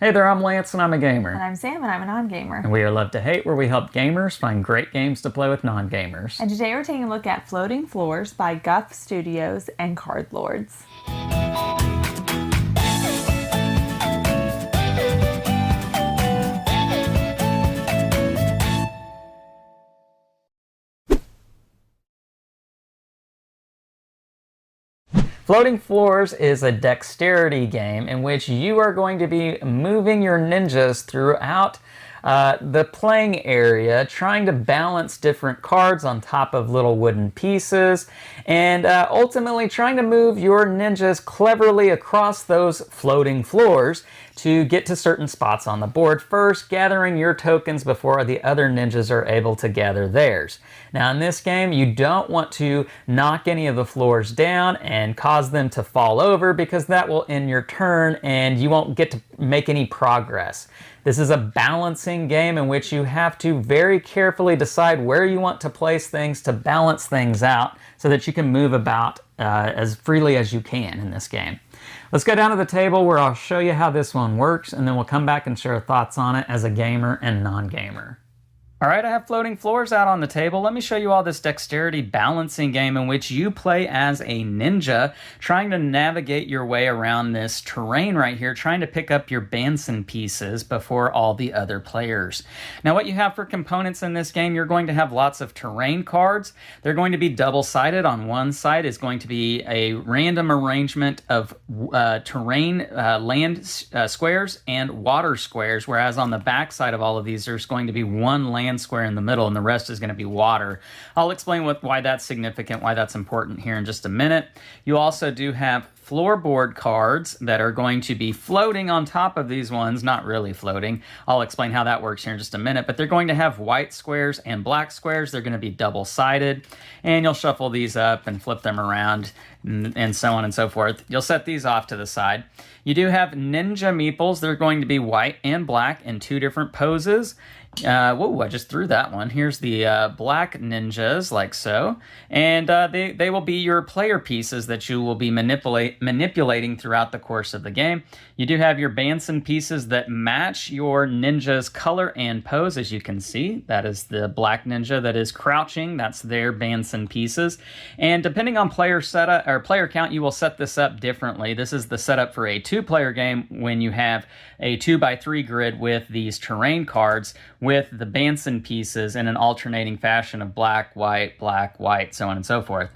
Hey there, I'm Lance and I'm a And gamer. I'm Sam, and I'm a non-gamer. And we are Love to Hate, where we help gamers find great games to play with non-gamers. And today we're taking a look at Floating Floors by Guf Studios and Cardlords. Floating Floors is a dexterity game in which you are going to be moving your ninjas throughout the playing area, trying to balance different cards on top of little wooden pieces, and ultimately trying to move your ninjas cleverly across those floating floors to get to certain spots on the board. First, gathering your tokens before the other ninjas are able to gather theirs. Now, in this game, you don't want to knock any of the floors down and cause them to fall over, because that will end your turn and you won't get to make any progress. This is a balancing game in which you have to very carefully decide where you want to place things to balance things out so that you can move about as freely as you can in this game. Let's go down to the table where I'll show you how this one works, and then we'll come back and share thoughts on it as a gamer and non-gamer. All right, I have floating floors out on the table. Let me show you all this dexterity balancing game in which you play as a ninja, trying to navigate your way around this terrain right here, trying to pick up your Banson pieces before all the other players. Now, what you have for components in this game, you're going to have lots of terrain cards. They're going to be double-sided. On one side is going to be a random arrangement of terrain, land squares and water squares, whereas on the back side of all of these, there's going to be one land square in the middle and the rest is going to be water. I'll explain why that's significant, why that's important here in just a minute. You also do have floorboard cards that are going to be floating on top of these ones, not really floating. I'll explain how that works here in just a minute, but they're going to have white squares and black squares. They're going to be double-sided, and you'll shuffle these up and flip them around and so on and so forth. You'll set these off to the side. You do have ninja meeples. They're going to be white and black in two different poses. Whoa, I just threw that one. Here's the black ninjas, like so. And they will be your player pieces that you will be manipulating throughout the course of the game. You do have your Banson pieces that match your ninja's color and pose, as you can see. That is the black ninja that is crouching. That's their Banson pieces. And depending on player setup or player count, you will set this up differently. This is the setup for a two-player game when you have a 2x3 grid with these terrain cards with the Banson pieces in an alternating fashion of black, white, so on and so forth.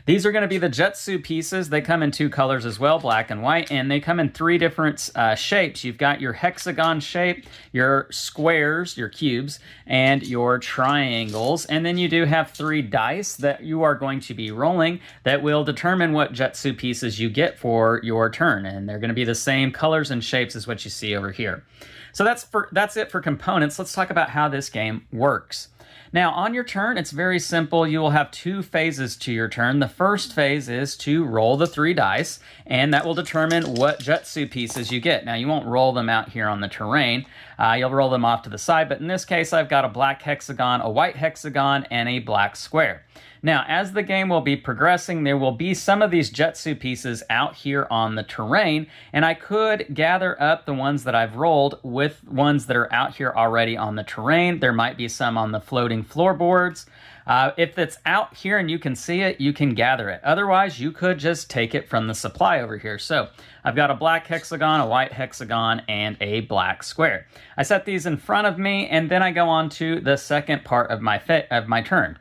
These are going to be the Jutsu pieces. They come in two colors as well, black and white, and they come in three different shapes. You've got your hexagon shape, your squares, your cubes, and your triangles. And then you do have three dice that you are going to be rolling that will determine what Jutsu pieces you get for your turn. And they're going to be the same colors and shapes as what you see over here. So that's it for components. Let's talk about how this game works. Now, on your turn, it's very simple. You will have two phases to your turn. The first phase is to roll the three dice, and that will determine what Jutsu pieces you get. Now, you won't roll them out here on the terrain. You'll roll them off to the side, but in this case, I've got a black hexagon, a white hexagon, and a black square. Now, as the game will be progressing, there will be some of these Jutsu pieces out here on the terrain, and I could gather up the ones that I've rolled with ones that are out here already on the terrain. There might be some on the floating floorboards. If it's out here and you can see it, you can gather it. Otherwise, you could just take it from the supply over here. So I've got a black hexagon, a white hexagon, and a black square. I set these in front of me, and then I go on to the second part of my turn.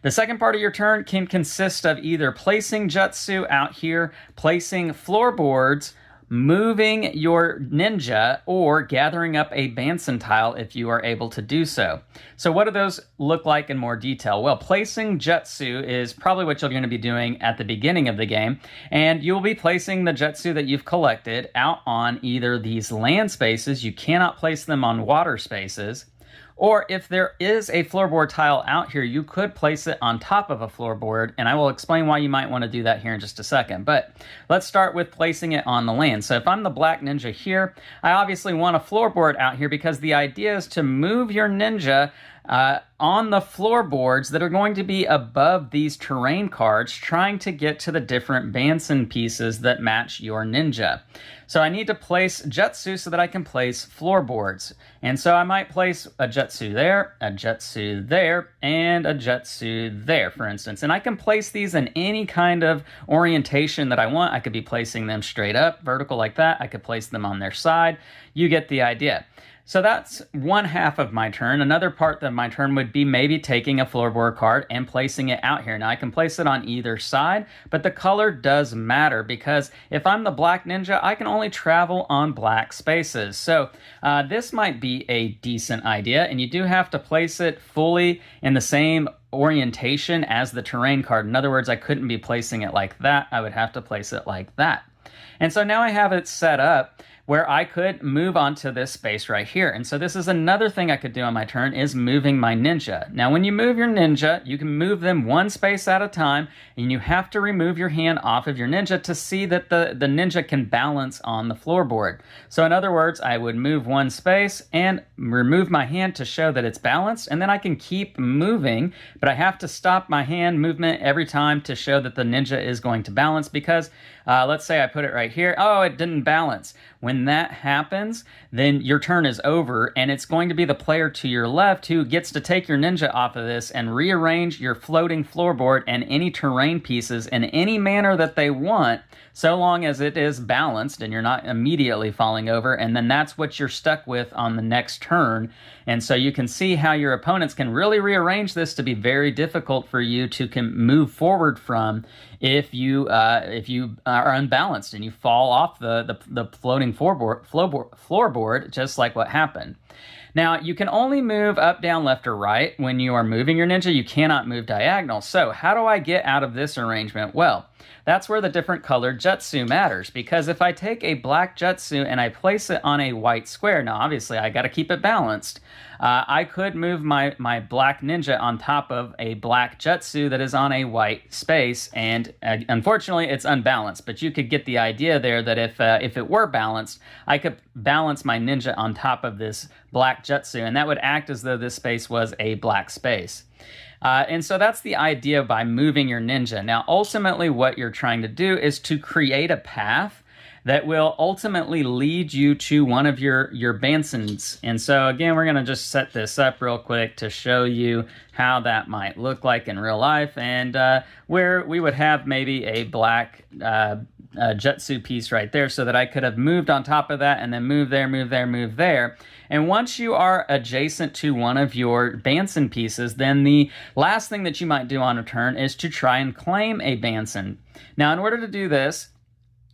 The second part of your turn can consist of either placing Jutsu out here, placing floorboards, moving your ninja, or gathering up a Banson tile if you are able to do so. So what do those look like in more detail? Well, placing Jutsu is probably what you're going to be doing at the beginning of the game, and you'll be placing the Jutsu that you've collected out on either these land spaces. You cannot place them on water spaces, Or if there is a floorboard tile out here, you could place it on top of a floorboard, and I will explain why you might want to do that here in just a second. But let's start with placing it on the land. So if I'm the black ninja here, I obviously want a floorboard out here because the idea is to move your ninja on the floorboards that are going to be above these terrain cards, trying to get to the different Bansen pieces that match your ninja. So I need to place jutsu so that I can place floorboards. And so I might place a jutsu there, a jutsu there, and a jutsu there, for instance. And I can place these in any kind of orientation that I want. I could be placing them straight up, vertical like that. I could place them on their side. You get the idea. So that's one half of my turn. Another part of my turn would be maybe taking a floorboard card and placing it out here. Now I can place it on either side, but the color does matter because if I'm the black ninja, I can only travel on black spaces. So this might be a decent idea, and you do have to place it fully in the same orientation as the terrain card. In other words, I couldn't be placing it like that. I would have to place it like that. And so now I have it set up where I could move onto this space right here. And so this is another thing I could do on my turn, is moving my ninja. Now when you move your ninja, you can move them one space at a time, and you have to remove your hand off of your ninja to see that the ninja can balance on the floorboard. So in other words, I would move one space and remove my hand to show that it's balanced, and then I can keep moving, but I have to stop my hand movement every time to show that the ninja is going to balance because let's say I put it right here. Oh, it didn't balance. When that happens, then your turn is over, and it's going to be the player to your left who gets to take your ninja off of this and rearrange your floating floorboard and any terrain pieces in any manner that they want, so long as it is balanced and you're not immediately falling over, and then that's what you're stuck with on the next turn. And so you can see how your opponents can really rearrange this to be very difficult for you to move forward from if you are unbalanced and you fall off the floating floorboard, just like what happened. Now, you can only move up, down, left, or right when you are moving your ninja. You cannot move diagonal. So how do I get out of this arrangement? Well, that's where the different colored jutsu matters, because if I take a black jutsu and I place it on a white square, now obviously I got to keep it balanced. I could move my black ninja on top of a black jutsu that is on a white space, and unfortunately it's unbalanced, but you could get the idea there that if it were balanced, I could balance my ninja on top of this black jutsu, and that would act as though this space was a black space. And so that's the idea by moving your ninja. Now, ultimately what you're trying to do is to create a path that will ultimately lead you to one of your Bansens. And so again, we're going to just set this up real quick to show you how that might look like in real life, and where we would have maybe a black jutsu piece right there, so that I could have moved on top of that and then move there, move there, move there. And once you are adjacent to one of your Bansen pieces, then the last thing that you might do on a turn is to try and claim a Bansen. Now, in order to do this,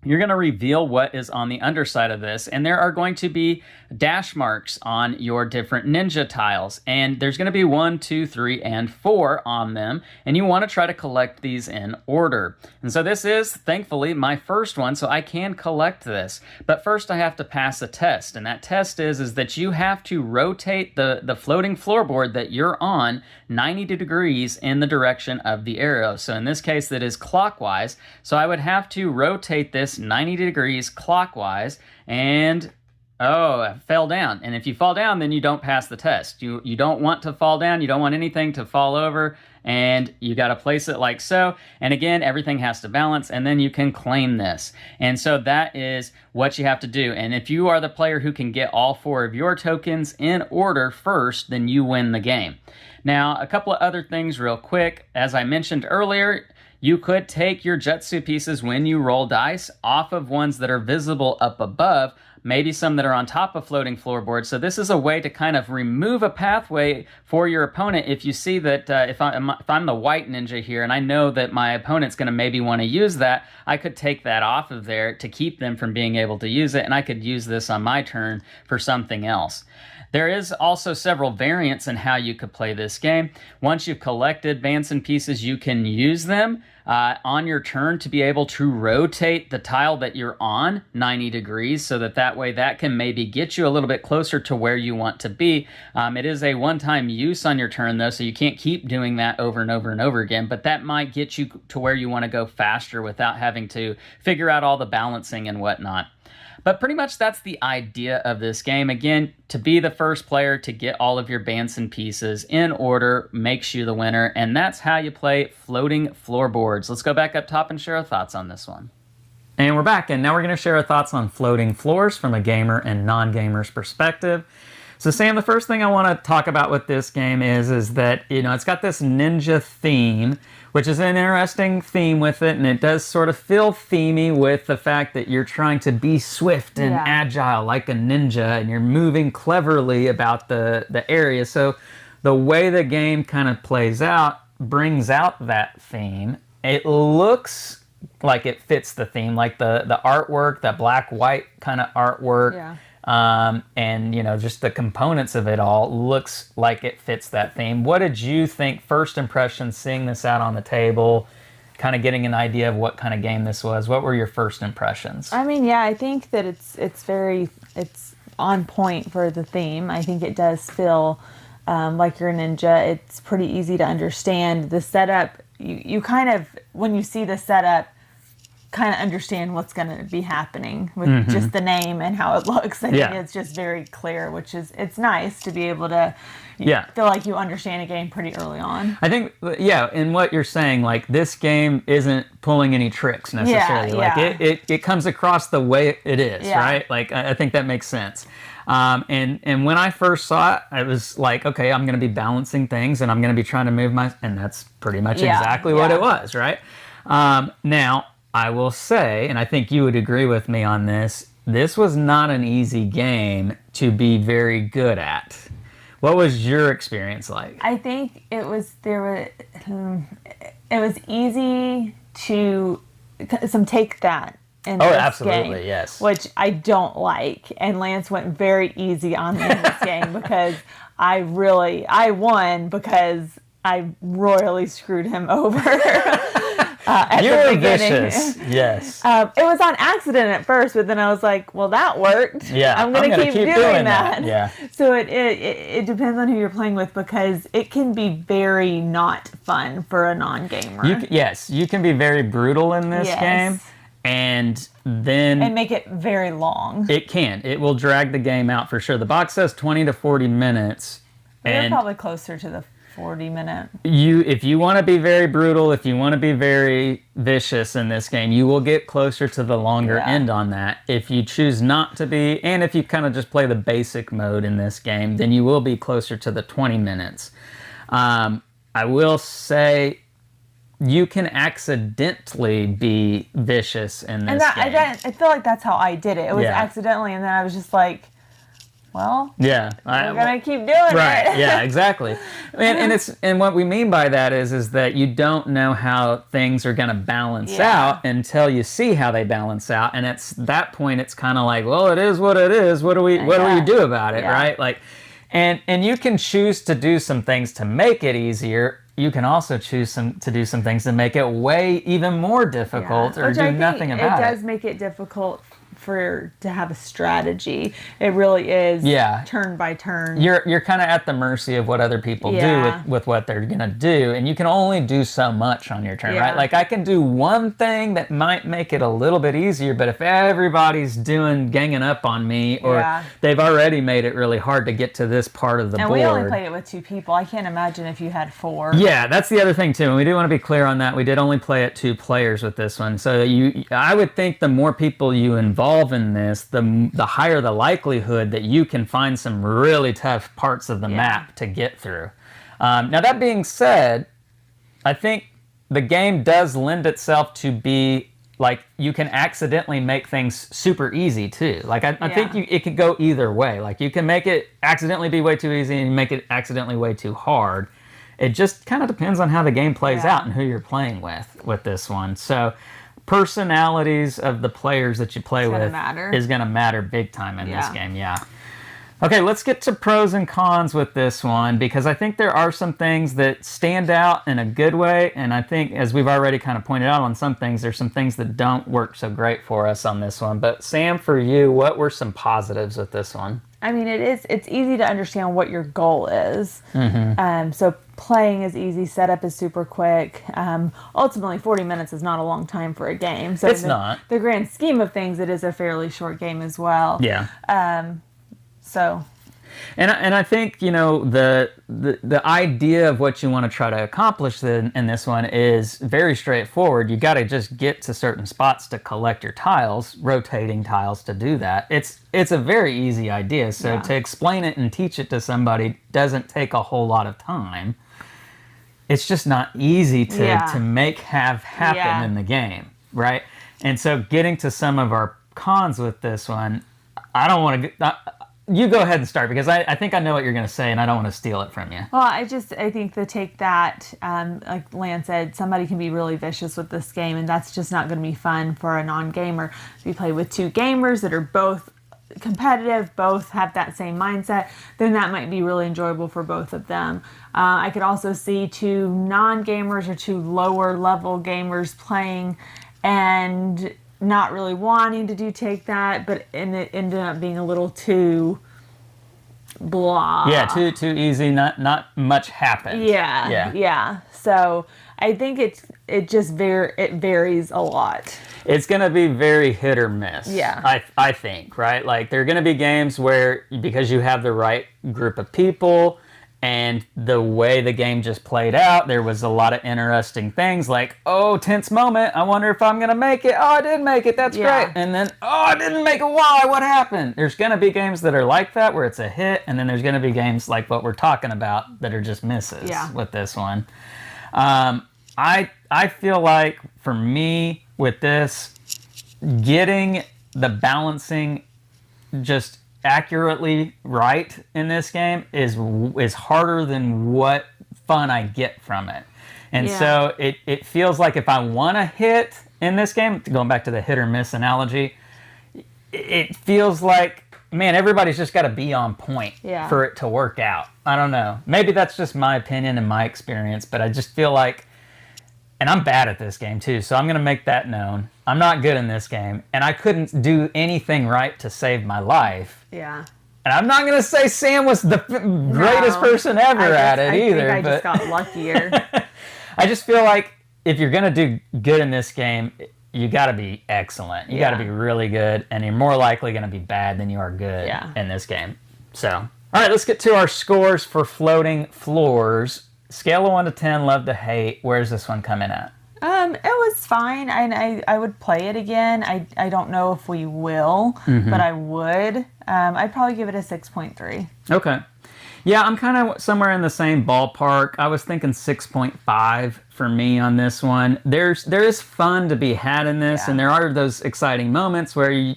you're going to reveal what is on the underside of this, and there are going to be dash marks on your different ninja tiles, and there's going to be 1, 2, 3, and 4 on them, and you want to try to collect these in order. And so this is, thankfully, my first one, so I can collect this. But first I have to pass a test, and that test is that you have to rotate the floating floorboard that you're on 90 degrees in the direction of the arrow. So in this case, that is clockwise, so I would have to rotate this 90 degrees clockwise, and oh, I fell down. And if you fall down, then you don't pass the test. You don't want to fall down. You don't want anything to fall over, and you got to place it like so. And again, everything has to balance, and then you can claim this. And so that is what you have to do. And if you are the player who can get all 4 of your tokens in order first, then you win the game. Now, a couple of other things real quick. As I mentioned earlier, you could take your jutsu pieces when you roll dice off of ones that are visible up above, maybe some that are on top of floating floorboards. So this is a way to kind of remove a pathway for your opponent. If you see that if I'm the white ninja here and I know that my opponent's going to maybe want to use that, I could take that off of there to keep them from being able to use it, and I could use this on my turn for something else. There is also several variants in how you could play this game. Once you've collected Bansen pieces, you can use them on your turn to be able to rotate the tile that you're on 90 degrees so that way that can maybe get you a little bit closer to where you want to be. It is a one-time use on your turn though, so you can't keep doing that over and over and over again, but that might get you to where you want to go faster without having to figure out all the balancing and whatnot. But pretty much that's the idea of this game. Again, to be the first player to get all of your Banson pieces in order makes you the winner, and that's how you play floating floorboards. Let's go back up top and share our thoughts on this one. And we're back, and now we're going to share our thoughts on floating floors from a gamer and non-gamer's perspective. So Sam, the first thing I want to talk about with this game is that, it's got this ninja theme, which is an interesting theme with it, and it does sort of feel themey with the fact that you're trying to be swift and agile like a ninja, and you're moving cleverly about the area. So the way the game kind of plays out brings out that theme. It looks like it fits the theme, like the artwork, that black-white kind of artwork. Yeah. And just the components of it all looks like it fits that theme. What did you think, first impressions, seeing this out on the table, kind of getting an idea of what kind of game this was? What were your first impressions? I mean, I think that it's on point for the theme. I think it does feel like you're a ninja. It's pretty easy to understand. The setup, you kind of, when you see the setup, kind of understand what's going to be happening with just the name and how it looks. I think it's just very clear, it's nice to be able to feel like you understand a game pretty early on. I think, in what you're saying, like, this game isn't pulling any tricks necessarily. Like, it comes across the way it is, right? Like, I think that makes sense. And when I first saw it, I was like, okay, I'm going to be balancing things and I'm going to be trying to move and that's pretty much exactly what it was, right? Now, I will say, and I think you would agree with me on this, this was not an easy game to be very good at. What was your experience like? I think it was easy to take that in this absolutely, game, yes. Which I don't like. And Lance went very easy on me in this game because I won because I royally screwed him over. At the beginning. Vicious, yes. It was on accident at first, but then I was like, well, that worked. Yeah, I'm going to keep doing that. Yeah. So it depends on who you're playing with because it can be very not fun for a non-gamer. You can be very brutal in this game. And make it very long. It can. It will drag the game out for sure. The box says 20 to 40 minutes. You're probably closer to the 40-minute. If you want to be very brutal, if you want to be very vicious in this game, you will get closer to the longer end on that. If you choose not to be, and if you kind of just play the basic mode in this game, then you will be closer to the 20 minutes. I will say you can accidentally be vicious in this game. I feel like that's how I did it. It was accidentally, and then I was just like, well, we're gonna keep doing it. Right. Yeah. Exactly. And what we mean by that is that you don't know how things are gonna balance out until you see how they balance out, and at that point, it's kind of like, well, it is what it is. What do we do about it, right? Like, and you can choose to do some things to make it easier. You can also choose to do some things to make it way even more difficult or do nothing about it. It does make it difficult to have a strategy. It really is turn by turn. You're kind of at the mercy of what other people do with what they're going to do, and you can only do so much on your turn, right? Like, I can do one thing that might make it a little bit easier, but if everybody's ganging up on me, or they've already made it really hard to get to this part of the board. And we only played it with 2 people. I can't imagine if you had 4. Yeah, that's the other thing too, and we do want to be clear on that. We did only play it 2 players with this one, so I would think the more people you involve in this, the higher the likelihood that you can find some really tough parts of the map to get through. Now, that being said, I think the game does lend itself to be like, you can accidentally make things super easy too. Like, I think it could go either way. Like, you can make it accidentally be way too easy and make it accidentally way too hard. It just kind of depends on how the game plays out and who you're playing with this one. So personalities of the players that you play with is going to matter big time in this game, Okay, let's get to pros and cons with this one, because I think there are some things that stand out in a good way, and I think, as we've already kind of pointed out on some things, there's some things that don't work so great for us on this one. But Sam, for you, what were some positives with this one? I mean, it's easy to understand what your goal is. So playing is easy, setup is super quick. Ultimately, 40 minutes is not a long time for a game. So It's not. The grand scheme of things, it is a fairly short game as well. Yeah. So, and I think, the idea of what you want to try to accomplish in this one is very straightforward. You got to just get to certain spots to collect your tiles, rotating tiles to do that. It's a very easy idea. So to explain it and teach it to somebody doesn't take a whole lot of time. It's just not easy to make happen in the game, right? And so getting to some of our cons with this one, I don't want to... You go ahead and start, because I think I know what you're going to say, and I don't want to steal it from you. Well, I think to take that, like Lance said, somebody can be really vicious with this game, and that's just not going to be fun for a non-gamer. If you play with two gamers that are both competitive, both have that same mindset, then that might be really enjoyable for both of them. I could also see two non-gamers or two lower level gamers playing and not really wanting to take that, but it ended up being a little too blah. Yeah, too easy. Not much happened. Yeah. So I think it varies a lot. It's going to be very hit or miss. Yeah. I think, right? Like, there are going to be games where, because you have the right group of people and the way the game just played out, there was a lot of interesting things like, oh, tense moment, I wonder if I'm going to make it. Oh, I did make it. That's great. And then, oh, I didn't make it. Why? What happened? There's going to be games that are like that, where it's a hit, and then there's going to be games like what we're talking about that are just misses with this one. I feel like, for me, with this, getting the balancing just accurately right in this game is harder than what fun I get from it. And so it feels like, if I want to hit in this game, going back to the hit or miss analogy, it feels like, man, everybody's just got to be on point for it to work out. I don't know. Maybe that's just my opinion and my experience, but I just feel like, and I'm bad at this game too, so I'm going to make that known. I'm not good in this game, and I couldn't do anything right to save my life. Yeah. And I'm not going to say Sam was the greatest person ever at it either. I just got luckier. I just feel like, if you're going to do good in this game, you got to be excellent. You got to be really good, and you're more likely going to be bad than you are good in this game. So, all right, let's get to our scores for floating floors. Scale of 1 to 10, love to hate. Where's this one coming at? It was fine. I would play it again. I don't know if we will, but I would. I'd probably give it a 6.3. Okay. Yeah, I'm kind of somewhere in the same ballpark. I was thinking 6.5 for me on this one. There is fun to be had in this, and there are those exciting moments where you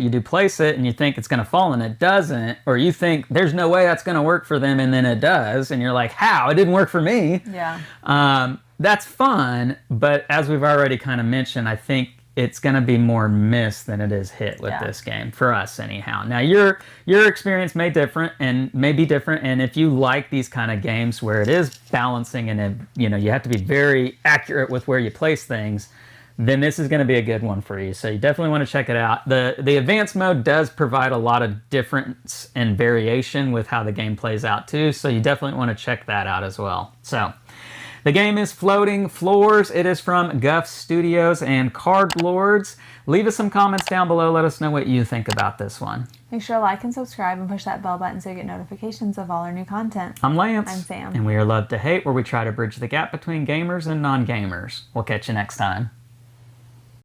do place it and you think it's going to fall and it doesn't, or you think there's no way that's going to work for them and then it does, and you're like, how? It didn't work for me. Yeah. That's fun, but as we've already kind of mentioned, I think it's going to be more miss than it is hit with this game, for us anyhow. Now, your experience may be different, and if you like these kind of games where it is balancing and you have to be very accurate with where you place things, then this is going to be a good one for you. So you definitely want to check it out. The advanced mode does provide a lot of difference and variation with how the game plays out too, so you definitely want to check that out as well. So, the game is Floating Floors. It is from Guf Studios and Cardlords. Leave us some comments down below. Let us know what you think about this one. Make sure to like and subscribe and push that bell button so you get notifications of all our new content. I'm Lance. I'm Sam. And we are Love to Hate, where we try to bridge the gap between gamers and non-gamers. We'll catch you next time.